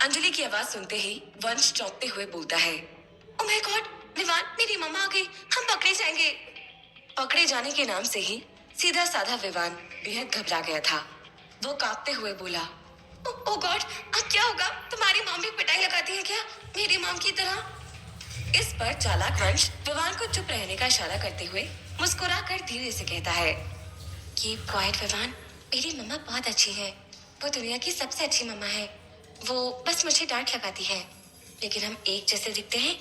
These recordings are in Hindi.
अंजलि की आवाज सुनते ही वंश चौंकते हुए बोलता है, ओ माय गॉड, विवान, मेरी मम्मा आ गई, हम पकड़े जाएंगे। पकड़े जाने के नाम से ही सीधा साधा विवान बेहद घबरा गया था। वो कांपते हुए बोला, ओ गॉड, अब क्या होगा? तुम्हारी मॉम भी पिटाई लगाती है क्या, मेरी मॉम की तरह? इस पर चालाक वंश विवान को चुप रहने का इशारा करते हुए मुस्कुराकर धीरे से कहता है, कीप क्वाइट विवान, मेरी मम्मा बहुत अच्छी है। वो दुनिया की सबसे अच्छी मम्मा है। वो बस मुझे डांट लगाती है, लेकिन हम एक जैसे दिखते हैं।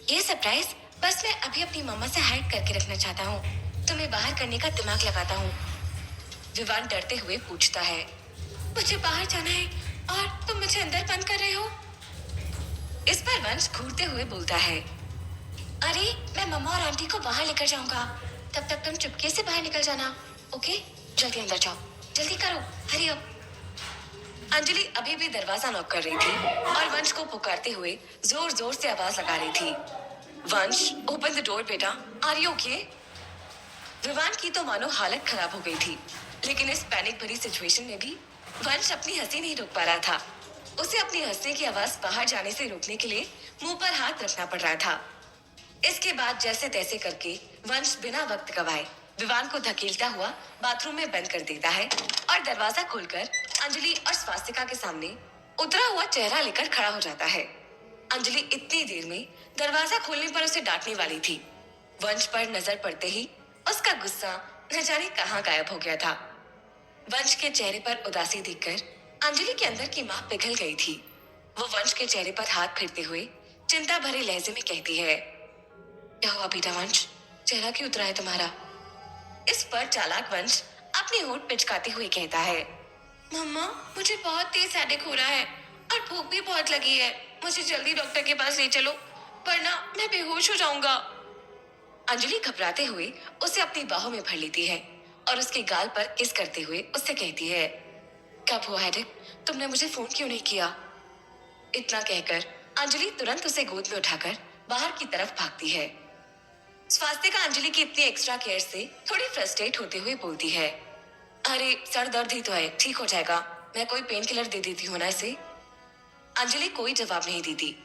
ये सरप्राइज बस मैं अभी अपनी मम्मा से हाइड करके रखना चाहता हूँ। तुम्हें बाहर करने का दिमाग लगाता हूँ। विवान डरते हुए पूछता है, मुझे बाहर जाना है और तुम मुझे अंदर बंद कर रहे हो? इस पर वंश घूरते हुए बोलता है, अरे मैं मम्मा और आंटी को बाहर लेकर जाऊंगा, तब तक तुम चुपके से बाहर निकल जाना। ओके, जल्दी अंदर जाओ, जल्दी करो, हरी अप। अंजलि अभी भी दरवाजा नॉक कर रही थी और वंश को पुकारते हुए जोर जोर से आवाज लगा रही थी, वंश, ओपन द डोर बेटा, आर यू ओके? विवान की तो मानो हालत खराब हो गई थी, लेकिन इस पैनिक भरी सिचुएशन में भी वंश अपनी हंसी नहीं रोक पा रहा था। उसे अपनी हंसने की आवाज बाहर जाने से रोकने के लिए मुंह पर हाथ रखना पड़ रहा था। इसके बाद जैसे तैसे करके वंश बिना वक्त गवाए विवान को धकेलता हुआ बाथरूम में बंद कर देता है और दरवाजा खोलकर अंजलि और स्वास्तिका के सामने उतरा हुआ चेहरा लेकर खड़ा हो जाता है। अंजलि इतनी देर में दरवाजा खोलने पर उसे डांटने वाली थी। वंश पर नजर पड़ते ही उसका गुस्सा न जाने कहाँ गायब हो गया था। वंश के चेहरे पर उदासी देखकर अंजलि के अंदर की मां पिघल गई थी। वो वंश के चेहरे पर हाथ फेरते हुए चिंता भरे लहजे में कहती है, क्या हुआ बेटा वंश, चेहरा क्यों उतरा है तुम्हारा? इस पर चालाक वंश अपने होंठ पिचकाते हुए कहता है, मम्मा, मुझे बहुत तेज हेडेक हो रहा है और भूख भी बहुत लगी है। मुझे जल्दी डॉक्टर के पास ले चलो, वरना मैं बेहोश हो जाऊंगा। अंजलि घबराते हुए उसे अपनी बाहों में भर लेती है और उसके गाल पर किस करते हुए उससे कहती है, कब हुआ हेडेक? तुमने मुझे फोन क्यों नहीं किया? इतना कहकर अंजलि तुरंत उसे गोद में उठाकर बाहर की तरफ भागती है। स्वास्तिका अंजलि की इतनी एक्स्ट्रा केयर से थोड़ी फ्रस्ट्रेट होते हुए बोलती है, अरे सर दर्द ही तो है, ठीक हो जाएगा, मैं कोई पेन किलर दे देती हूँ ना इसे। अंजलि कोई जवाब नहीं देती।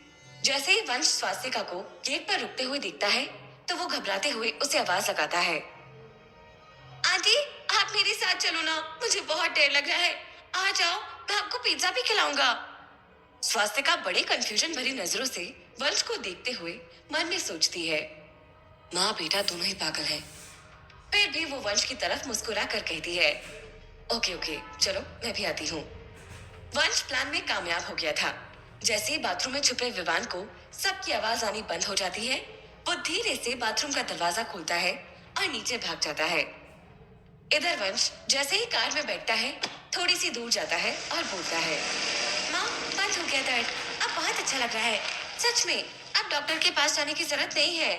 जैसे ही वंश स्वास्तिका को गेट पर रुकते हुए देखता है तो वो घबराते हुए उसे आवाज लगाता है, आंटी, आप मेरे साथ चलो ना, मुझे बहुत डर लग रहा है। आ जाओ, मैं आपको पिज्जा भी खिलाऊंगा। स्वास्तिका बड़े कंफ्यूजन भरी नजरों से वंश को देखते हुए मन में सोचती है, माँ बेटा दोनों ही पागल हैं। फिर भी वो वंश की तरफ मुस्कुरा कर कहती है, ओके ओके, चलो मैं भी आती हूँ। वंश प्लान में कामयाब हो गया था। जैसे ही बाथरूम में छुपे विवान को सबकी आवाज आनी बंद हो जाती है, वो धीरे से बाथरूम का दरवाजा खोलता है और नीचे भाग जाता है। इधर वंश जैसे ही कार में बैठता है, थोड़ी सी दूर जाता है और बोलता है, माँ, बंद हो गया दर्द, अब बहुत अच्छा लग रहा है। सच में अब डॉक्टर के पास जाने की जरूरत नहीं है।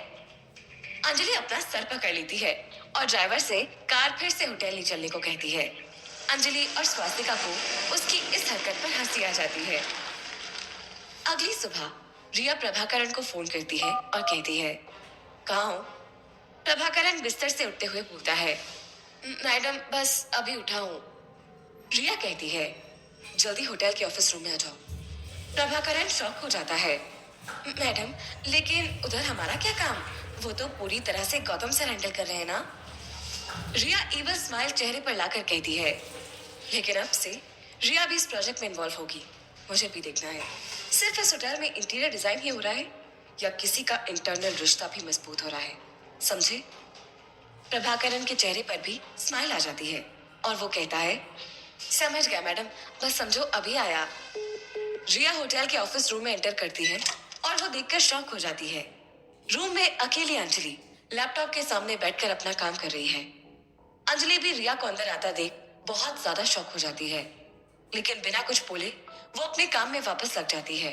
अंजलि अपना सर पकड़ लेती है और ड्राइवर से कार फिर से होटल ले चलने को कहती है। अंजलि और स्वास्तिका को उसकी इस हरकत पर हंसी आ जाती है। अगली सुबह रिया प्रभाकरण को फोन करती है और कहती है, कहाँ हो? प्रभाकरण बिस्तर से उठते हुए बोलता है, मैडम बस अभी उठा हूँ। रिया कहती है, जल्दी होटल के ऑफिस रूम में आ जाओ। प्रभाकरण शॉक हो जाता है, मैडम, लेकिन उधर हमारा क्या काम? वो तो पूरी तरह से गौतम सर हैंडल कर रहे हैं ना? रिया इवल स्माइल चेहरे पर लाकर कहती है, लेकिन अब से रिया भी इस प्रोजेक्ट में इन्वॉल्व होगी। मुझे भी देखना है, सिर्फ इस होटल में इंटीरियर डिजाइन ही हो रहा है या किसी का इंटरनल रिश्ता भी मजबूत हो रहा है, समझे? प्रभाकरण के चेहरे पर भी स्माइल आ जाती है और वो कहता है, समझ गया मैडम, बस समझो अभी आया। रिया होटल के ऑफिस रूम में एंटर करती है और वो देखकर शॉक हो जाती है। रूम में अकेली अंजलि लैपटॉप के सामने बैठकर अपना काम कर रही है। अंजलि भी रिया को अंदर आता देख बहुत ज्यादा शॉक हो जाती है, लेकिन बिना कुछ बोले वो अपने काम में वापस लग जाती है।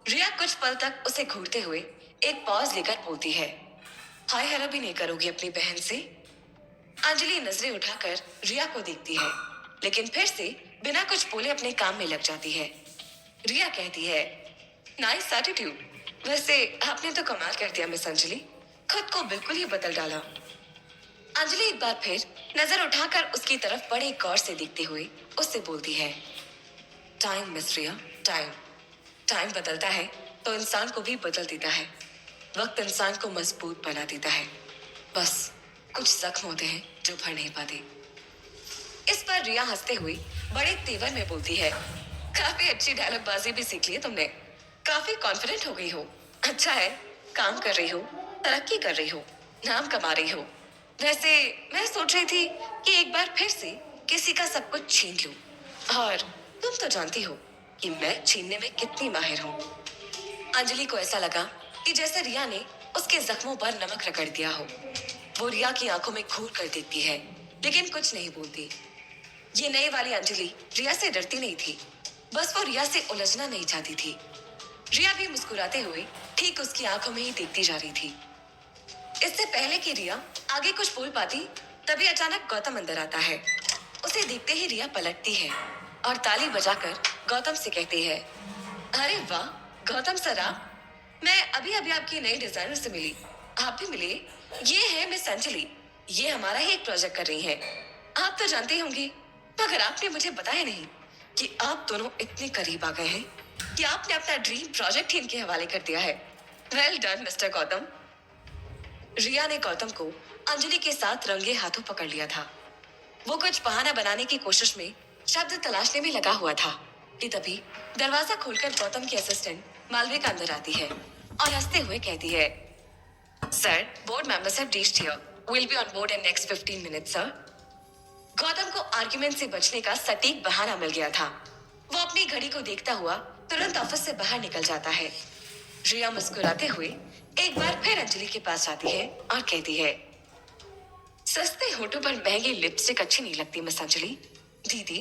रिया कुछ पल तक उसे घूरते हुए एक पॉज लेकर बोलती है, हाय हेलो भी नहीं करोगी अपनी बहन से? अंजलि नजरें उठाकर रिया को देखती है, लेकिन फिर से बिना कुछ बोले अपने काम में लग जाती है। रिया कहती है, नाइस एटीट्यूड, वैसे आपने तो कमाल कर दिया मिस अंजलि, खुद को बिल्कुल ही बदल डाला। अंजलि एक बार फिर नजर उठाकर उसकी तरफ बड़े गौर से देखते हुए उससे बोलती है, टाइम मिस रिया, टाइम। टाइम बदलता है तो इंसान को भी बदल देता है। वक्त इंसान को मजबूत बना देता है। बस कुछ जख्म होते हैं जो भर नहीं पाते। इस पर रिया हंसते हुए बड़े तेवर में बोलती है, काफी अच्छी डायलॉगबाजी भी सीख ली है तुमने। काफी कॉन्फिडेंट हो गई हो। अच्छा है, काम कर रही हो, तरक्की कर रही हो, नाम कमा रही हो। वैसे मैं सोच रही थी कि एक बार फिर से किसी का सब कुछ छीन लूं। और तुम तो जानती हो कि मैं छीनने में कितनी माहिर हूँ। अंजलि को ऐसा लगा कि जैसे रिया ने उसके जख्मों पर नमक रगड़ दिया हो। वो रिया की आंखों में घूर कर देखती है, लेकिन कुछ नहीं बोलती। ये नई वाली अंजलि रिया से डरती नहीं थी, बस वो रिया से उलझना नहीं चाहती थी। रिया भी मुस्कुराते हुए ठीक उसकी आंखों में ही देखती जा रही थी। इससे पहले कि रिया आगे कुछ बोल पाती, तभी अचानक गौतम अंदर आता है। उसे देखते ही रिया पलटती है और ताली बजाकर गौतम से कहती है, अरे वाह गौतम सर, आप। मैं अभी अभी आपकी नई डिजाइनर से मिली। आप भी मिले। ये है मिस अंजलि। ये हमारा ही एक प्रोजेक्ट कर रही हैं। आप तो जानते ही होंगे, मगर आपने मुझे बताया नहीं कि आप दोनों इतने करीब आ गए हैं कि आपने अपना ड्रीम प्रोजेक्ट ही इनके हवाले कर दिया है। Well done mister Gautam. Riya ने गौतम को अंजलि के साथ रंगे हाथों पकड़ लिया था। वो कुछ बहाना बनाने की कोशिश में शब्द तलाशने में लगा हुआ था कि तभी दरवाजा खोलकर गौतम की असिस्टेंट मालविका अंदर आती है और हंसते हुए कहती है, sir, board members have reached here. Will be on board in next 15 minutes sir. Gautam को आर्ग्यूमेंट से बचने का सटीक बहाना मिल गया था। वो अपनी घड़ी को देखता हुआ तुरंत ऑफिस से बाहर निकल जाता है। रिया मुस्कुराते हुए एक बार फिर अंजलि के पास जाती है और कहती है, सस्ते होठों पर महंगी लिपस्टिक अच्छी नहीं लगती मिस अंजलि। दीदी।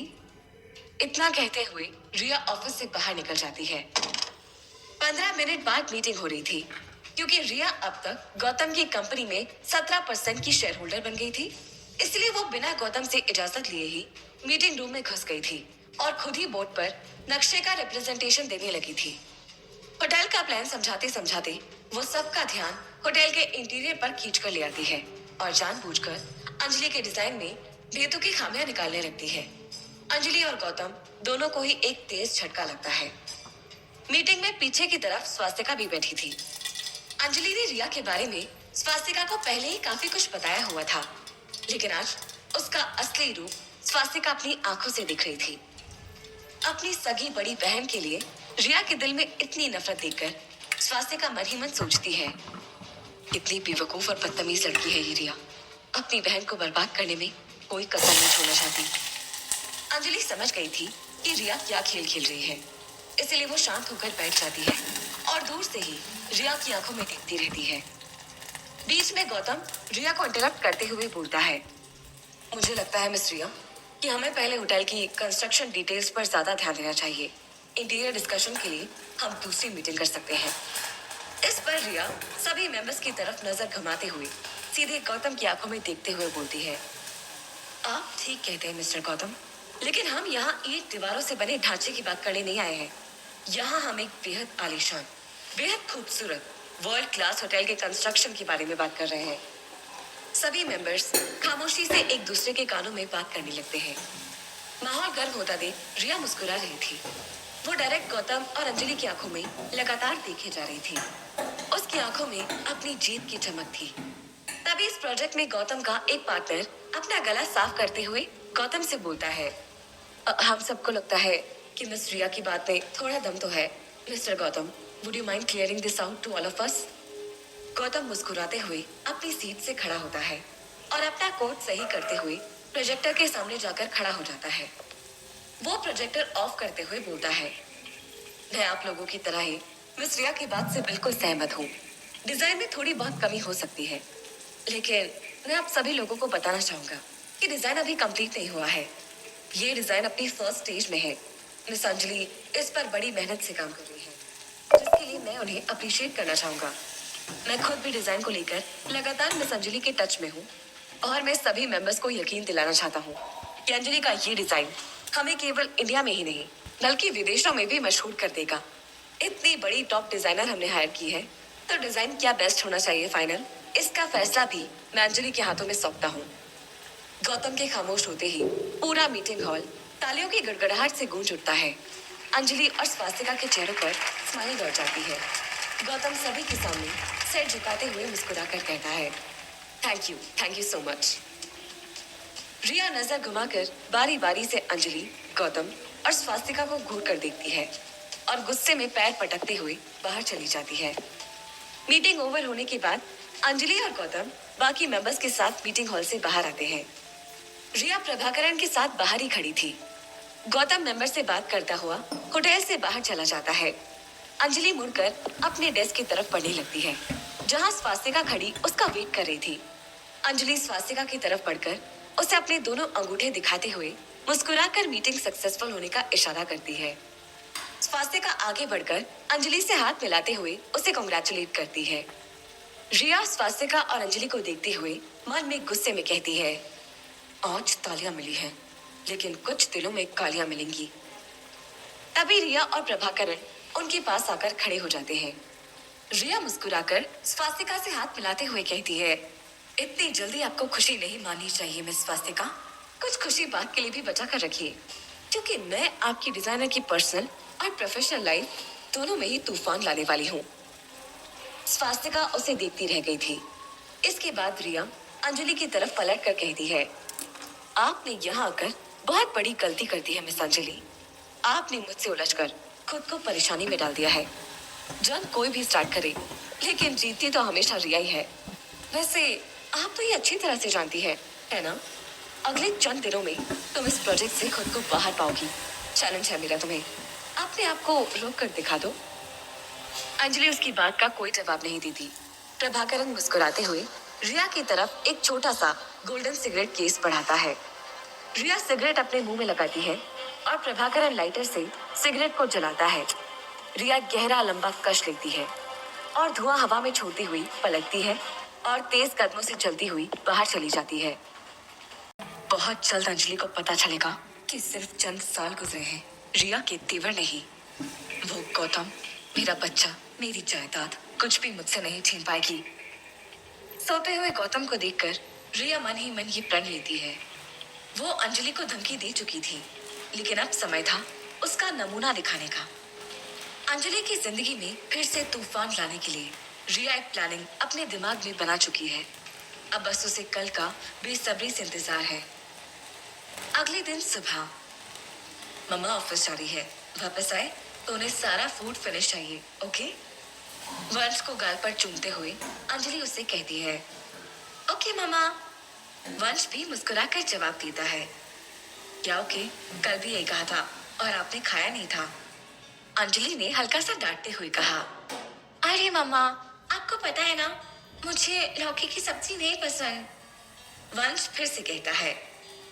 इतना कहते हुए रिया ऑफिस से बाहर निकल जाती है। 15 मिनट बाद मीटिंग हो रही थी, क्योंकि रिया अब तक गौतम की कंपनी में 17% की शेयर होल्डर बन गई थी। इसलिए वो बिना गौतम से इजाजत लिए ही मीटिंग रूम में घुस गई थी और खुद ही बोर्ड पर नक्शे का रिप्रेजेंटेशन देने लगी थी। होटल का प्लान समझाते समझाते वो सबका ध्यान होटल के इंटीरियर पर खींच कर ले आती है और जानबूझकर अंजलि के डिजाइन में बेतुकी खामियां निकालने लगती है। अंजलि और गौतम दोनों को ही एक तेज झटका लगता है। मीटिंग में पीछे की तरफ स्वास्तिका भी बैठी थी। अंजलि ने रिया के बारे में स्वास्तिका को पहले ही काफी कुछ बताया हुआ था, लेकिन आज उसका असली रूप स्वास्तिका अपनी आंखों से दिख रही थी। अपनी सगी बड़ी बहन के लिए रिया के दिल में इतनी नफरत देखकर स्वास्तिका मन ही मन सोचती है, कितनी बेवकूफ और बदतमीज लड़की है ये रिया। अपनी बहन को बर्बाद करने में कोई कसर नहीं छोड़ना चाहती। अंजलि समझ गई थी कि रिया क्या खेल खेल रही है, इसलिए वो शांत होकर बैठ जाती है और दूर से ही रिया की आंखों में देखती रहती है। बीच में गौतम रिया को इंटरप्ट करते हुए बोलता है, मुझे लगता है मिस रिया कि हमें पहले होटल की कंस्ट्रक्शन डिटेल्स पर ज्यादा ध्यान देना चाहिए। इंटीरियर डिस्कशन के लिए हम दूसरी मीटिंग कर सकते हैं। इस पर रिया सभी मेंबर्स की तरफ नजर घुमाते हुए सीधे गौतम की आंखों में देखते हुए बोलती है, आप ठीक कहते हैं मिस्टर गौतम, लेकिन हम यहाँ ईंट दीवारों से बने ढांचे की बात करने नहीं आए हैं। यहाँ हम एक बेहद आलीशान, बेहद खूबसूरत वर्ल्ड क्लास होटल के कंस्ट्रक्शन के बारे में बात कर रहे हैं। सभी मेंबर्स खामोशी से एक दूसरे के कानों में बात करने लगते हैं। माहौल गर्म होता देख रिया मुस्कुरा रही थी। वो डायरेक्ट गौतम और अंजलि की आंखों में लगातार देखे जा रही थी। उसकी आंखों में अपनी जीत की चमक थी। तभी इस प्रोजेक्ट में गौतम का एक पार्टनर अपना गला साफ करते हुए गौतम से बोलता है, हम सबको लगता है कि मिस रिया की बात में थोड़ा दम तो है। Mister Gautam, would you mind clearing this out to all of us? Gautam मुस्कुराते हुए अपनी सीट से खड़ा होता है और अपना कोट सही करते हुए प्रोजेक्टर के सामने जाकर खड़ा हो जाता है। वो प्रोजेक्टर ऑफ करते हुए बोलता है, मैं आप लोगों की तरह ही मिस रिया की बात से बिल्कुल सहमत हूँ। डिजाइन में थोड़ी बहुत कमी हो सकती है, लेकिन मैं आप सभी लोगों को बताना चाहूंगा कि डिजाइन अभी कंप्लीट नहीं हुआ है। ये डिजाइन अपनी फर्स्ट स्टेज में है। मिस अंजलि इस पर बड़ी मेहनत से काम कर रही है, जिसके लिए मैं उन्हें अप्रिशिएट करना चाहूंगा। मैं खुद भी डिजाइन को लेकर लगातार मिस अंजलि के टच में हूँ और मैं सभी मेंबर्स को यकीन दिलाना चाहता हूँ कि अंजलि का ये डिजाइन हमें केवल इंडिया में ही नहीं बल्कि विदेशों में भी मशहूर कर देगा। इतनी बड़ी टॉप डिजाइनर हमने हायर की है, तो डिजाइन क्या बेस्ट होना चाहिए फाइनल, इसका फैसला भी मैं अंजलि के हाथों में सौंपता हूँ। गौतम के खामोश होते ही पूरा मीटिंग हॉल तालियों की गड़गड़ाहट से गूंज उठता है। अंजलि और स्वास्तिका के चेहरों पर स्माइल लौट जाती है। गौतम सभी के सामने सिर झुकाते हुए मुस्कुराकर कहता है, थैंक यू सो मच। रिया नजर घुमाकर बारी बारी से अंजलि, गौतम और स्वास्तिका को घूर कर देखती है और गुस्से में पैर पटकते हुए बाहर चली जाती है। मीटिंग ओवर होने के बाद अंजलि और गौतम बाकी मेंबर्स के साथ मीटिंग हॉल से बाहर आते हैं। रिया प्रभाकरण के साथ बाहर ही खड़ी थी। गौतम मेंबर से बात करता हुआ होटल से बाहर चला जाता है। अंजलि मुड़कर अपने डेस्क की तरफ बढ़ने लगती है, जहां स्वास्तिका खड़ी उसका वेट कर रही थी। अंजलि स्वास्तिका की तरफ बढ़कर उसे अपने दोनों अंगूठे दिखाते हुए मुस्कुराकर मीटिंग सक्सेसफुल होने का इशारा करती है। स्वास्तिका आगे बढ़कर अंजलि से हाथ मिलाते हुए उसे कांग्रेचुलेट करती है। रिया स्वास्तिका और अंजलि को देखते हुए मन में गुस्से में कहती है, आज तालियां मिली हैं, लेकिन कुछ दिनों में गालियां मिलेंगी। तभी रिया और प्रभाकरण उनके पास आकर खड़े हो जाते हैं। रिया मुस्कुराकर स्वास्तिका से हाथ मिलाते हुए कहती है, इतनी जल्दी आपको खुशी नहीं माननी चाहिए मिस स्वास्तिका। कुछ खुशी बात के लिए भी बचा कर रखिए, क्योंकि मैं आपकी डिजाइनर की पर्सनल और प्रोफेशनल लाइफ दोनों में ही तूफान लाने वाली हूँ। स्वास्तिका उसे देखती रह गई थी। इसके बाद रिया अंजलि की तरफ पलट कर कहती है, आपने यहाँ आकर बहुत बड़ी गलती कर दी है मिस अंजलि। आपने मुझसे उलझकर खुद को परेशानी में डाल दिया है। जंग कोई भी स्टार्ट करे, लेकिन जीतती तो हमेशा रिया ही है। वैसे आप तो ये अच्छी तरह से जानती है ना? अगले चंद दिनों में तुम इस प्रोजेक्ट से खुद को बाहर पाओगी। चैलेंज है मेरा तुम्हें। अपने आप को रोक कर दिखा दो। अंजलि उसकी बात का कोई जवाब नहीं देती। प्रभाकरण मुस्कुराते हुए रिया की तरफ एक छोटा सा गोल्डन सिगरेट केस बढ़ाता है। रिया सिगरेट अपने मुंह में लगाती है और प्रभाकरण लाइटर से सिगरेट को जलाता है। रिया गहरा लंबा कश लेती है और धुआं हवा में छोड़ती हुई पलटती है और तेज कदमों से चलती हुई बाहर चली जाती है। बहुत जल्द अंजलि को पता चलेगा कि सिर्फ चंद साल गुजरे हैं, रिया के तेवर नहीं। वो गौतम, मेरा बच्चा, मेरी जायदाद कुछ भी मुझसे नहीं छीन पाएगी। सोते हुए गौतम को देखकर रिया मन ही मन ये प्रण लेती है। वो अंजलि को धमकी दे चुकी थी, लेकिन अब समय था उसका नमूना दिखाने का। अंजलि की जिंदगी में फिर से तूफान लाने के लिए रिया एक प्लानिंग अपने दिमाग में बना चुकी है। अब बस उसे कल का बेसब्री से इंतजार है। अगले दिन सुबह मम्मा ऑफिस जा रही है। वापस आए तो उन्हें सारा फूड फिनिश चाहिए, ओके? वंश को गाल पर चूमते हुए अंजलि उससे कहती है, ओके मम्मा। वंश भी मुस्कुराकर जवाब देता है, क्या ओके? कल भी यही कहा था और आपने खाया नहीं था। अंजलि ने हल्का सा डांटते हुए कहा, अरे मम्मा, आपको पता है ना, मुझे लौकी की सब्जी नहीं पसंद। वंश फिर से कहता है।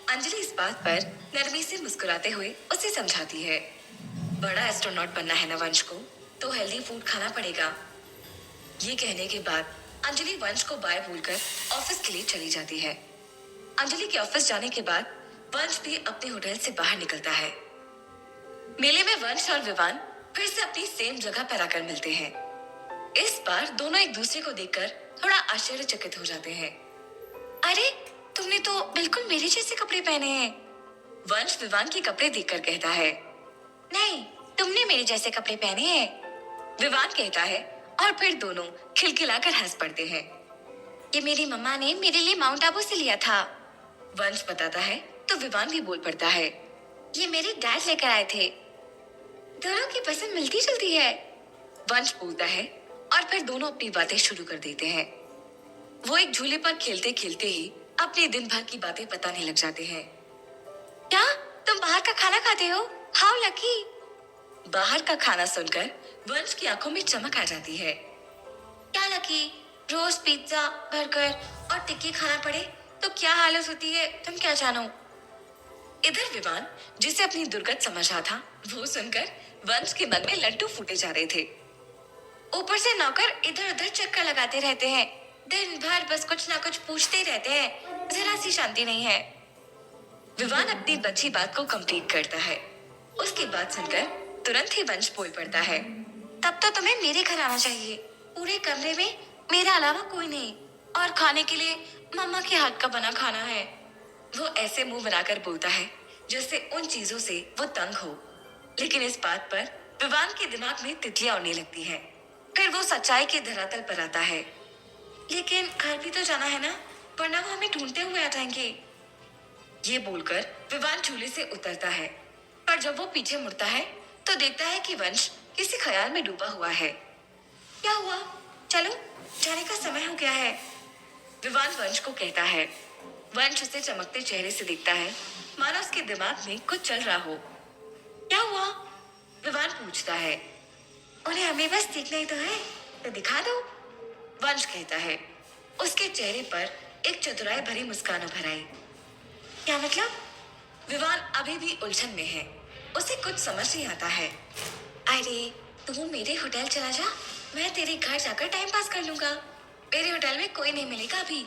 अंजलि इस बात पर नरमी से मुस्कुराते हुए उसे समझाती है, बड़ा एस्ट्रोनॉट बनना है ना वंश को, तो हेल्दी फूड खाना पड़ेगा। ये कहने के बाद अंजलि वंश को बाय बोलकर ऑफिस के लिए चली जाती है। अंजलि के ऑफिस जाने के बाद वंश भी अपने होटल से बाहर निकलता है। मेले में वंश और विवान फिर से अपनी सेम जगह पर आकर मिलते हैं। इस बार दोनों एक दूसरे को देखकर थोड़ा आश्चर्यचकित हो जाते हैं। अरे, तुमने तो बिल्कुल मेरे जैसे कपड़े पहने हैं। वंश विवान के कपड़े देखकर कहता है, नहीं, तुमने मेरे जैसे कपड़े पहने हैं। विवान कहता है और फिर दोनों खिलखिलाकर हंस पड़ते हैं। ये मेरी मम्मा ने मेरे लिए माउंट आबू से लिया था। वंश बताता है तो विवान भी बोल पड़ता है, ये मेरे डैड लेकर आए थे। दोनों की पसंद मिलती जुलती है, वंश बोलता है और फिर दोनों अपनी बातें शुरू कर देते हैं। वो एक झूले पर खेलते खेलते ही अपने दिन भर की बातें बताने लग जाते हैं। क्या तुम बाहर का खाना खाते हो? How lucky. बाहर का खाना सुनकर वंश की आंखों में चमक आ जाती है। क्या लकी, रोज पिज्जा, बर्गर और टिक्की खाना पड़े तो क्या हालत होती है, तुम क्या जानो। इधर विवान, जिसे अपनी दुर्गत समझा था, वो सुनकर वंश के मन में लड्डू फूटे जा रहे थे। ऊपर से नौकर इधर उधर चक्कर लगाते रहते हैं, दिन भर बस कुछ ना कुछ पूछते ही रहते हैं, जरा सी शांति नहीं है। विवान अपनी बच्ची बात को कंप्लीट करता है। उसकी बात सुनकर तुरंत ही वंश बोल पड़ता है, तब तो तुम्हें मेरे घर आना चाहिए। पूरे कमरे में मेरे अलावा कोई नहीं, और खाने के लिए मम्मा के हाथ का बना खाना है। वो ऐसे मुंह बनाकर बोलता है जैसे उन चीजों से वो तंग हो। लेकिन इस बात पर विवान के दिमाग में तितलियां उड़ने लगती हैं। फिर वो सच्चाई के धरातल पर आता है। लेकिन घर भी तो जाना है ना, वरना वो हमें ढूंढते हुए आ जाएंगे। ये बोलकर विवान झूले से उतरता है, पर जब वो पीछे मुड़ता है तो देखता है कि वंश किसी ख्याल में डूबा हुआ है। क्या हुआ? चलो, जाने का समय हो गया है, विवान वंश को कहता है। वंश उसे चमकते चेहरे से देखता है, मानो उसके दिमाग में कुछ चल रहा हो। क्या हुआ? विवान पूछता है। उन्हें हमें बस देखना ही तो है, तो दिखा दो, वंश कहता है। उसके चेहरे पर एक चतुराई भरी मुस्कान उभर आई। क्या मतलब? विवान अभी भी उलझन में है। उसे कुछ समझ नहीं आता है। अरे, तू मेरे होटल चला जा, मैं तेरे घर जाकर टाइम पास कर लूंगा। मेरे होटल में कोई नहीं मिलेगा अभी।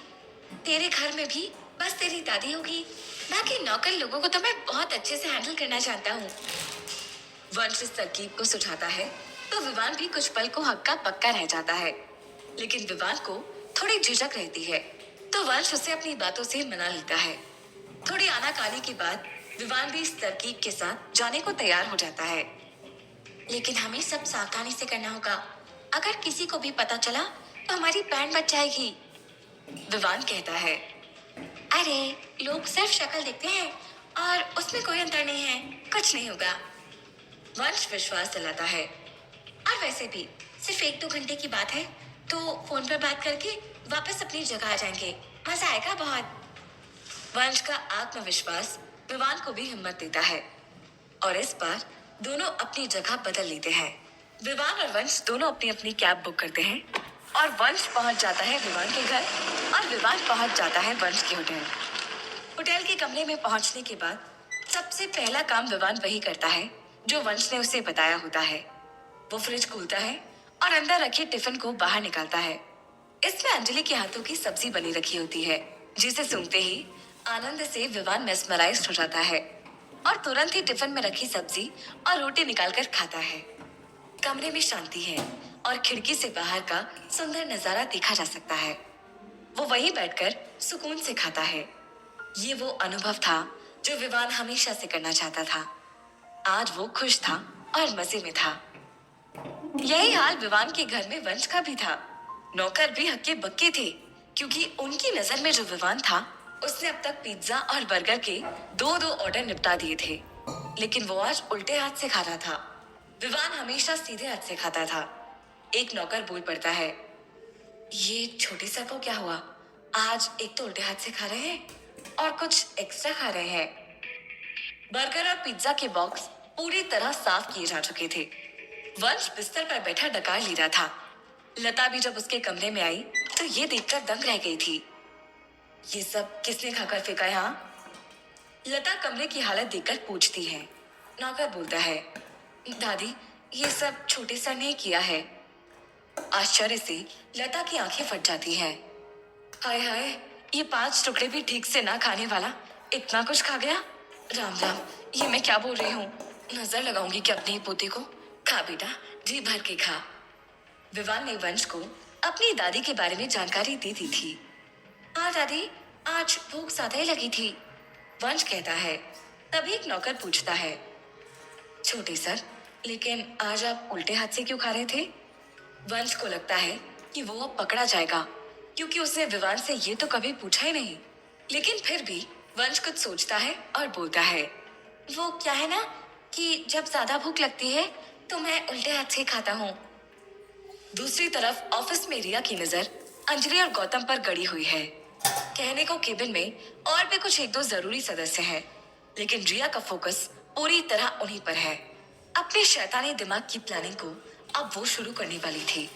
तेरे घर में भी बस तेरी दादी होगी। बाकी नौकर लोगों को तो मैं बहुत अच्छे से हैंडल करना जानता हूँ, वंश इस तरकीब को सुझाता है। तो विवान भी कुछ पल को हक्का पक्का रह जाता है, लेकिन विवान को थोड़ी झिझक रहती है, तो वंश उसे अपनी बातों से मना लेता है। थोड़ी आनाकानी के बाद विवान भी इस तरकीब के साथ जाने को तैयार हो जाता है। लेकिन हमें सब सावधानी से करना होगा। अगर किसी को भी पता चला तो हमारी बैंड बच जाएगी, विवान कहता है। अरे, लोग सिर्फ शक्ल देखते हैं और उसमें कोई अंतर नहीं है, कुछ नहीं होगा, वंश विश्वास दिलाता है। और वैसे भी सिर्फ 1-2 घंटे की बात है, तो फोन पर बात करके वापस अपनी जगह आ जाएंगे, मजा आएगा बहुत, वंश का आत्मविश्वास विवान को भी हिम्मत देता है। और इस बार दोनों अपनी जगह बदल लेते हैं। विवान और वंश दोनों अपनी अपनी कैब बुक करते हैं और वंश पहुंच जाता है विवान के घर और विवान पहुंच जाता है वंश के होटल। होटल के कमरे में पहुंचने के बाद सबसे पहला काम विवान वही करता है जो वंश ने उसे बताया होता है। वो फ्रिज खोलता है और अंदर रखे टिफिन को बाहर निकालता है। इसमें अंजलि के हाथों की सब्जी बनी रखी होती है, जिसे सुनते ही आनंद से विवान मेस्मराइज्ड हो जाता है और तुरंत ही टिफिन में रखी सब्जी और रोटी निकालकर खाता है। कमरे में शांति है और खिड़की से बाहर का सुंदर नजारा देखा जा सकता है। वो वहीं बैठकर सुकून से खाता है। ये वो अनुभव था जो विवान हमेशा से करना चाहता था। आज वो खुश था और मजे में था। यही हाल विवान के घर में वंश का भी था। नौकर भी हक्के बक्के थे, क्योंकि उनकी नजर में जो विवान था उसने अब तक पिज्जा और बर्गर के 2-2 ऑर्डर निपटा दिए थे, लेकिन वो आज उल्टे हाथ से खाता था। विवान हमेशा सीधे हाथ से खाता था। एक नौकर बोल पड़ता है, ये छोटे सर को क्या हुआ? आज एक तो उल्टे हाथ से खा रहे हैं और कुछ एक्स्ट्रा खा रहे हैं। बर्गर और पिज्जा के बॉक्स पूरी तरह साफ किए जा चुके थे। वंश बिस्तर पर बैठा डकार ले रहा था। लता भी जब उसके कमरे में आई तो ये देखकर दंग रह गई थी। ये सब किसने खाकर फेंका है? हाँ, लता कमरे की हालत देखकर पूछती है। नौकर बोलता है, दादी, ये सब छोटे सर ने किया है। आश्चर्य से लता की आंखें फट जाती हैं। हाय हाय, ये 5 टुकड़े भी ठीक से ना खाने वाला इतना कुछ खा गया। राम राम, ये मैं क्या बोल रही हूँ? नजर लगाऊंगी कि अपने ही पोते को। खा बेटा, जी भर के खा। विवान ने वंश को अपनी दादी के बारे में जानकारी दे दी थी। हाँ दादी, आज भूख ज्यादा ही लगी थी, वंश कहता है। तभी एक नौकर पूछता है, छोटे सर, लेकिन आज आप उल्टे हाथ से क्यों खा रहे थे? वंश को लगता है कि वो अब पकड़ा जाएगा, क्योंकि उसने विवान से ये तो कभी पूछा ही नहीं। लेकिन फिर भी वंश कुछ सोचता है और बोलता है, वो क्या है ना कि जब ज्यादा भूख लगती है तो मैं उल्टे हाथ से खाता हूँ। दूसरी तरफ ऑफिस में रिया की नजर अंजलि और गौतम पर गड़ी हुई है। कहने को केबिन में और भी कुछ 1-2 जरूरी सदस्य हैं, लेकिन रिया का फोकस पूरी तरह उन्हीं पर है। अपने शैतानी दिमाग की प्लानिंग को अब वो शुरू करने वाली थी।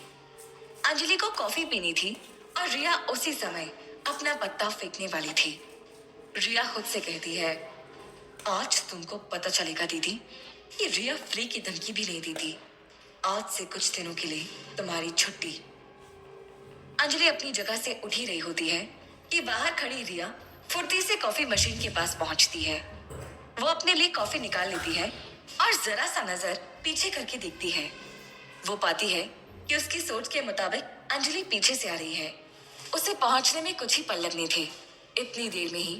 अंजलि को कॉफी पीनी थी और रिया उसी समय अपना पत्ता फेंकने वाली थी। रिया खुद से कहती है, आज तुमको पता चलेगा दीदी कि रिया फ्री की धमकी भी नहीं देती। आज से कुछ दिनों के लिए तुम्हारी छुट्टी। अंजलि अपनी जगह से उठ ही रही होती है कि बाहर खड़ी रिया फुर्ती से कॉफी मशीन के पास पहुंचती है। वो अपने लिए कॉफी निकाल लेती है और जरा सा नजर पीछे करके देखती है। वो पाती है कि उसकी सोच के मुताबिक अंजलि पीछे से आ रही है। उसे पहुंचने में कुछ ही पल लगने थे। इतनी देर में ही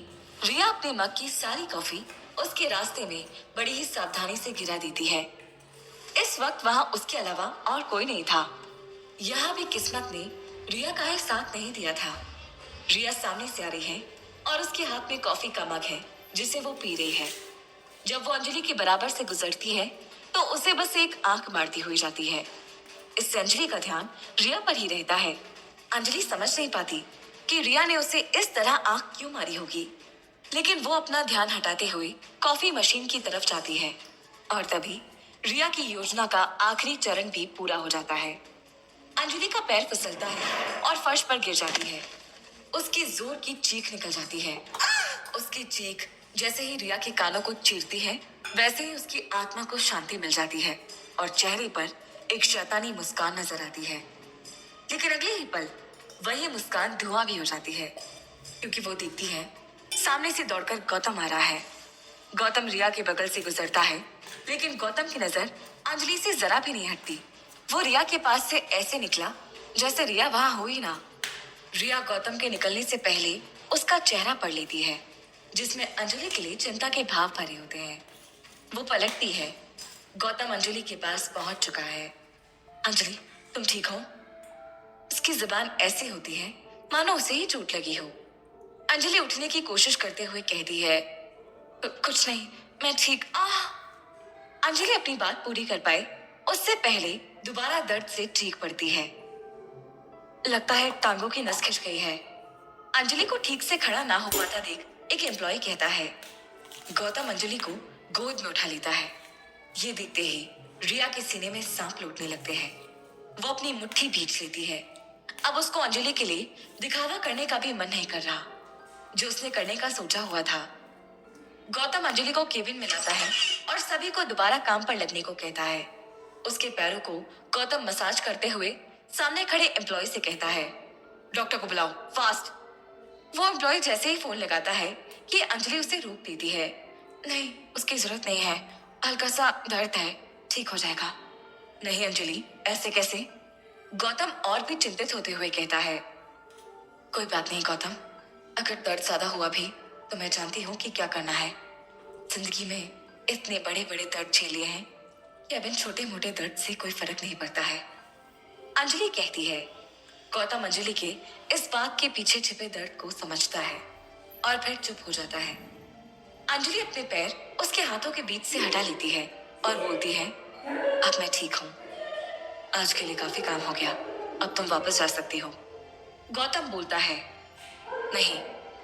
रिया अपने मग की सारी कॉफी उसके रास्ते में बड़ी ही सावधानी से गिरा देती है। इस वक्त वहां उसके अलावा और कोई नहीं था। यहाँ भी किस्मत ने रिया का ही साथ नहीं दिया था। रिया सामने से आ रही है और उसके हाथ में कॉफी का मग है जिसे वो पी रही है। जब वो अंजलि के बराबर से गुजरती है तो उसे बस एक आंख मारती हुई जाती है। इससे अंजलि का ध्यान रिया पर ही रहता है। अंजलि समझ नहीं पाती कि रिया ने उसे इस तरह आंख क्यों मारी होगी, लेकिन वो अपना ध्यान हटाते हुए कॉफी मशीन की तरफ जाती है और तभी रिया की योजना का आखिरी चरण भी पूरा हो जाता है। अंजलि का पैर फिसलता है और फर्श पर गिर जाती है। उसकी जोर की चीख निकल जाती है। उसकी चीख जैसे ही रिया के कानों को चीरती है, वैसे ही उसकी आत्मा को शांति मिल जाती है और चेहरे पर एक शैतानी मुस्कान नजर आती है। लेकिन अगले ही पल वही मुस्कान धुआं भी हो जाती है, क्योंकि वो देखती है सामने से दौड़कर गौतम आ रहा है। गौतम रिया के बगल से गुजरता है, लेकिन गौतम की नजर अंजलि से जरा भी नहीं हटती। वो रिया के पास से ऐसे निकला जैसे रिया वहां हो ही ना। रिया गौतम के निकलने से पहले उसका चेहरा पढ़ लेती है, जिसमें अंजलि के लिए चिंता के भाव भरे होते हैं। वो पलटती है। गौतम अंजलि के पास पहुंच चुका है। अंजलि, तुम ठीक हो? उसकी जुबान ऐसी होती है मानो उसे ही चोट लगी हो। अंजलि उठने की कोशिश करते हुए कहती है, कुछ नहीं, मैं ठीक। अंजलि अपनी बात पूरी कर पाए उससे पहले दोबारा दर्द से चीख पड़ती है। लगता है टांगों की नस खिंच गई है। अंजलि को ठीक से खड़ा ना हो पाता देख एक एम्प्लॉय कहता है। गौतम अंजलि को गोद में उठा लेता है। ये देखते ही रिया के सीने में सांप लौटने लगते हैं। वो अपनी मुट्ठी भींच लेती है। अब उसको अंजलि के लिए दिखावा करने का भी मन नहीं कर रहा, जो उसने करने का सोचा हुआ था। गौतम अंजलि को केबिन में लाता है और सभी को दोबारा काम पर लगने को कहता है। उसके पैरों को गौतम मसाज करते हुए सामने खड़े एम्प्लॉय से कहता है, डॉक्टर को बुलाओ, फास्ट। वो एम्प्लॉय जैसे ही फोन लगाता है कि अंजलि उसे रोक देती है। नहीं, उसकी जरूरत नहीं है, हल्का सा दर्द है, ठीक हो जाएगा। नहीं अंजलि, ऐसे कैसे? गौतम और भी चिंतित होते हुए कहता है। कोई बात नहीं गौतम, अगर दर्द ज्यादा हुआ भी तो मैं जानती हूँ कि क्या करना है। जिंदगी में इतने बड़े बड़े दर्द झेले हैं कि अब इन छोटे मोटे दर्द से कोई फर्क नहीं पड़ता है, अंजलि कहती है। गौतम अंजलि के इस बात के पीछे छिपे दर्द को समझता है और फिर चुप हो जाता है। अंजलि अपने पैर उसके हाथों के बीच से हटा लेती है और बोलती है, अब मैं ठीक हूँ। आज के लिए काफी काम हो गया, अब तुम वापस जा सकती हो। गौतम बोलता है, नहीं,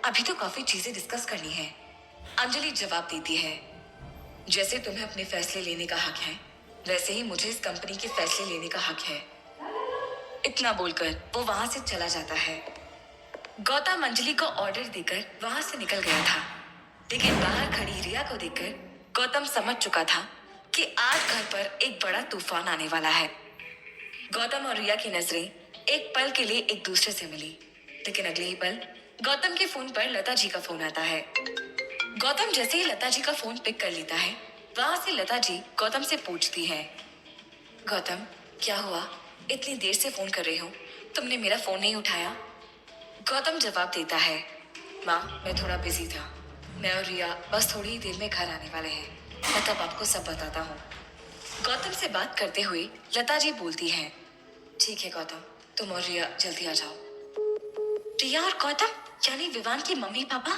अभी तो काफी चीजें डिस्कस करनी है। अंजलि जवाब देती है, जैसे तुम्हें अपने फैसले लेने का हक है, वैसे ही मुझे इस कंपनी के फैसले लेने का हक है। इतना बोलकर वो वहां से चला जाता है। गौतम अंजलि को ऑर्डर देकर वहां से निकल गया था, लेकिन बाहर खड़ी रिया को देखकर गौतम समझ चुका था कि आज घर पर एक बड़ा तूफान आने वाला है। गौतम और रिया की नजरें एक पल के लिए एक दूसरे से मिली, लेकिन अगले ही पल गौतम के फोन पर लता जी का फोन आता है। गौतम जैसे ही लता जी का फोन पिक कर लेता है, वहां से लता जी गौतम से पूछती है, गौतम क्या हुआ, इतनी देर से फोन कर रही हूँ, तुमने मेरा फोन नहीं उठाया? गौतम जवाब देता है, माँ मैं थोड़ा बिजी था, मैं और रिया बस थोड़ी ही देर में घर आने वाले हैं, मैं तब आपको सब बताता हूँ। गौतम से बात करते हुए लता जी बोलती है, ठीक है गौतम, तुम और रिया जल्दी आ जाओ। रिया और गौतम यानी विवान की mummy papa?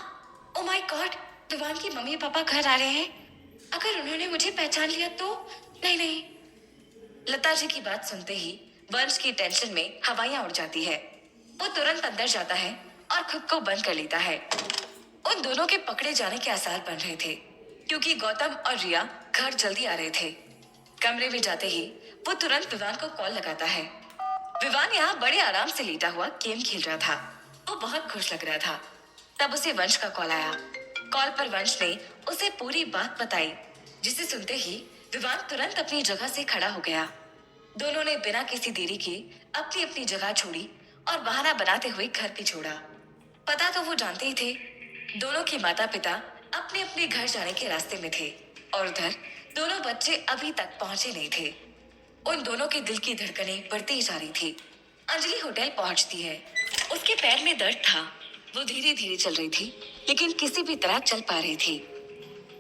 Oh my God, Vivaan की मम्मी पापा घर आ रहे हैं। अगर उन्होंने मुझे पहचान लिया तो? नहीं नहीं। लता जी की बात सुनते ही वंश की टेंशन में हवाइयां उड़ जाती है। वो तुरंत अंदर जाता है और खुद को बंद कर लेता है। उन दोनों के पकड़े जाने के आसार बन रहे थे, क्योंकि गौतम और रिया घर जल्दी आ रहे थे। कमरे में जाते ही वो तुरंत विवान को कॉल लगाता है। विवान यहाँ बड़े आराम से लेटा हुआ गेम खेल रहा था। वो बहुत खुश लग रहा था। तब उसे वंश का कॉल आया। कॉल पर वंश ने उसे पूरी बात बताई, जिसे सुनते ही विवान तुरंत अपनी जगह से खड़ा हो गया। दोनों ने बिना किसी देरी के अपनी अपनी जगह छोड़ी और बहाना बनाते हुए घर भी छोड़ा। पता तो वो जानते ही थे, दोनों के माता पिता अपने अपने घर जाने के रास्ते में थे और उधर दोनों बच्चे अभी तक पहुंचे नहीं थे। उन दोनों के दिल की धड़कनें बढ़ती ही जा रही थी। अंजलि होटल पहुंचती है। उसके पैर में दर्द था। वो धीरे धीरे चल रही थी, लेकिन किसी भी तरह चल पा रही थी।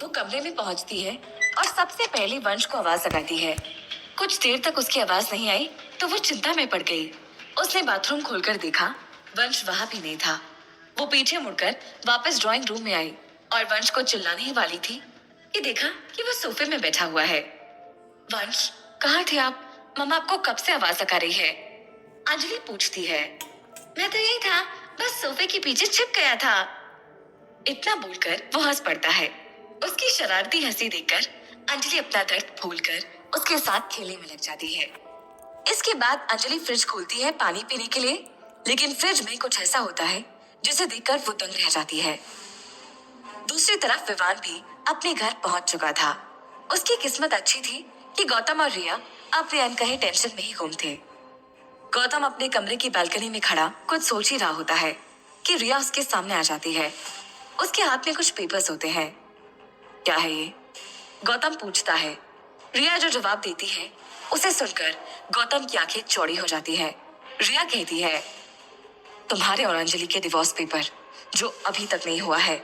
वो कमरे में पहुंचती है और सबसे पहले वंश को आवाज लगाती है। कुछ देर तक उसकी आवाज नहीं आई तो वो चिंता में पड़ गई। उसने बाथरूम खोलकर देखा, वंश वहां भी नहीं था। वो पीछे मुड़कर वापस ड्राइंग रूम में आई और वंश को चिल्लाने ही वाली थी कि देखा कि वो सोफे में बैठा हुआ है। वंश, कहाँ थे आप? मम्मा आपको कब से आवाज लगा रही है? अंजलि पूछती है। मैं तो यही था, बस सोफे के पीछे छिप गया था। इतना बोलकर वो हंस पड़ता है। उसकी शरारती हंसी देखकर अंजलि अपना दर्द भूलकर उसके साथ खेलने में लग जाती है। इसके बाद अंजलि फ्रिज खोलती है पानी पीने के लिए, लेकिन फ्रिज में कुछ ऐसा होता है जिसे देखकर वो दंग रह जाती है। दूसरी तरफ विवान भी अपने घर पहुंच चुका था। उसकी किस्मत अच्छी थी कि गौतम और रिया अपने अनकहे टेंशन में ही गुम थे। गौतम अपने कमरे की बालकनी में खड़ा कुछ सोच ही रहा होता है कि रिया उसके सामने आ जाती है। उसके हाथ में कुछ पेपर्स होते हैं। क्या है ये? गौतम पूछता है। रिया जो जवाब देती है उसे सुनकर गौतम की आंखें चौड़ी हो जाती है। रिया कहती है, तुम्हारे और अंजलि के डिवोर्स पेपर जो अभी तक नहीं हुआ है।